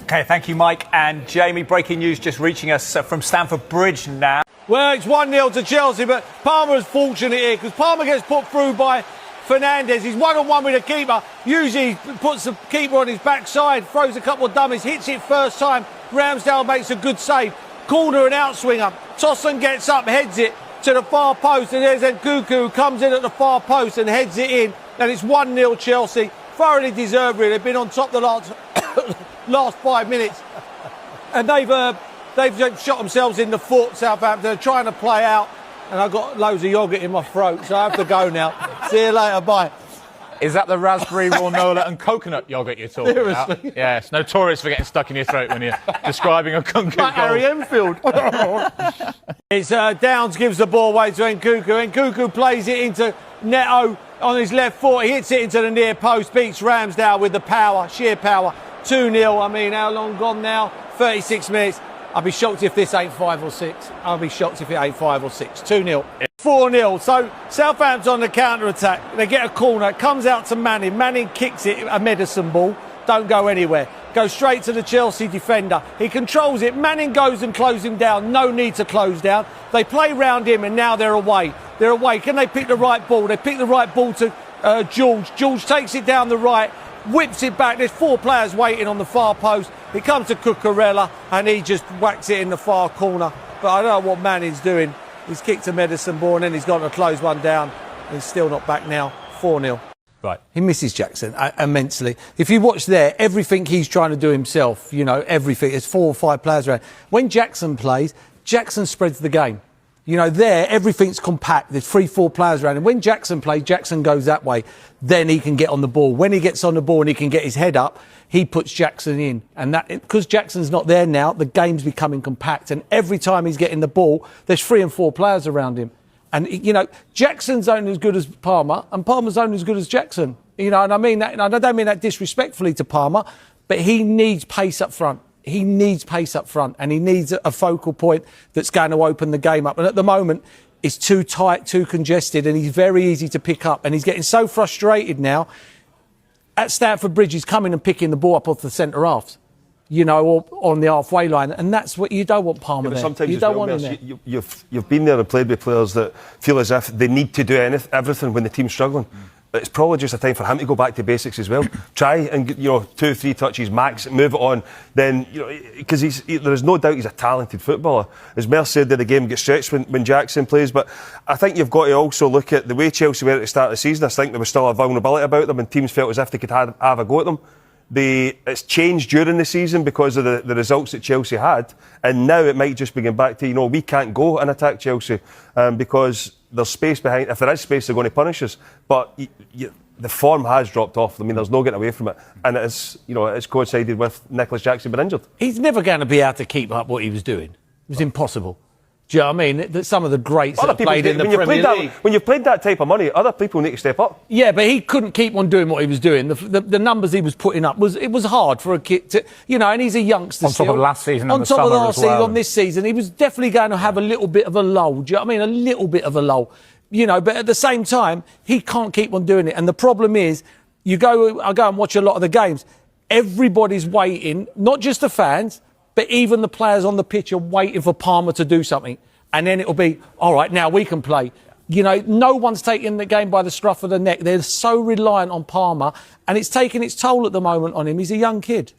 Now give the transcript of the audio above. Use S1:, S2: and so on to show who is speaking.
S1: OK, thank you, Mike and Jamie. Breaking news just reaching us from Stamford Bridge now.
S2: Well, it's 1-0 to Chelsea, but Palmer is fortunate here because Palmer gets put through by Fernandes. He's one-on-one with the keeper. Usually puts the keeper on his backside, throws a couple of dummies, hits it first time. Ramsdale makes a good save. Corner and outswinger. Tosun gets up, heads it to the far post, and there's Nkunku who comes in at the far post and heads it in. And it's 1-0 Chelsea. Thoroughly deserved, really. They've been on top the last 5 minutes. And they've shot themselves in the foot, Southampton. They're trying to play out. And I've got loads of yoghurt in my throat, so I have to go now. See you later, bye.
S3: Is that the raspberry, granola and coconut yoghurt you're talking about?
S2: Seriously?
S3: Yeah, it's notorious for getting stuck in your throat when you're describing a Nkunku goal.
S2: Like Harry Enfield. It's Downs gives the ball away to Nkunku. Nkunku plays it into Neto on his left foot. He hits it into the near post, beats Ramsdale with the power, sheer power. 2-0. I mean, how long gone now? 36 minutes. I'd be shocked if this ain't 5 or 6. I'll be shocked if it ain't 5 or 6. 2-0. 4-0. So Southampton on the counter-attack. They get a corner. It comes out to Manning. Manning kicks it, a medicine ball. Don't go anywhere. Goes straight to the Chelsea defender. He controls it. Manning goes and closes him down. No need to close down. They play round him and now they're away. They're away. Can they pick the right ball? They pick the right ball to George. George takes it down the right. Whips it back. There's 4 players waiting on the far post. It comes to Cucurella and he just whacks it in the far corner. But I don't know what Manning's doing. He's kicked a medicine ball and then he's gone to close one down. He's still not back now. 4-0.
S1: Right.
S2: He misses Jackson immensely. If you watch there, everything he's trying to do himself, you know, everything. There's 4 or 5 players around. When Jackson plays, Jackson spreads the game. You know, there, everything's compact. There's 3, 4 players around. And when Jackson plays, Jackson goes that way. Then he can get on the ball. When he gets on the ball and he can get his head up, he puts Jackson in. And that, because Jackson's not there now, the game's becoming compact. And every time he's getting the ball, there's 3 and 4 players around him. And, you know, Jackson's only as good as Palmer, and Palmer's only as good as Jackson. You know, and I mean that, and I don't mean that disrespectfully to Palmer, but he needs pace up front. He needs pace up front, and he needs a focal point that's going to open the game up. And at the moment, it's too tight, too congested, and he's very easy to pick up. And he's getting so frustrated now. At Stamford Bridge, he's coming and picking the ball up off the centre halves, you know, or on the halfway line. And that's what you don't want Palmer there.
S4: Sometimes
S2: you don't want him there.
S4: You've been there and played with players that feel as if they need to do everything when the team's struggling. But it's probably just a time for him to go back to basics as well. Try and, you know, 2 or 3 touches max, move it on. Then, you know, because there is no doubt he's a talented footballer. As Mer said, that the game gets stretched when Jackson plays. But I think you've got to also look at the way Chelsea were at the start of the season. I think there was still a vulnerability about them and teams felt as if they could have a go at them. It's changed during the season because of the results that Chelsea had, and now it might just be going back to, you know, we can't go and attack Chelsea because there's space behind. If there is space, they're going to punish us. But the form has dropped off. I mean, there's no getting away from it, and it's, you know, it's coincided with Nicholas Jackson being injured.
S2: He's never going to be able to keep up what he was doing. It was impossible. Do you know what I mean? That some of the greats that played in the Premier League.
S4: When you've played that type of money, other people need to step up.
S2: Yeah, but he couldn't keep on doing what he was doing. The numbers he was putting up was hard for a kid to, you know, and he's a youngster.
S3: On top of last season,
S2: on top of last season, on this season, he was definitely going to have a little bit of a lull. Do you know what I mean? A little bit of a lull, you know. But at the same time, he can't keep on doing it. And the problem is, I go and watch a lot of the games. Everybody's waiting, not just the fans, but even the players on the pitch are waiting for Palmer to do something. And then it'll be, all right, now we can play. You know, no one's taking the game by the scruff of the neck. They're so reliant on Palmer, and it's taking its toll at the moment on him. He's a young kid.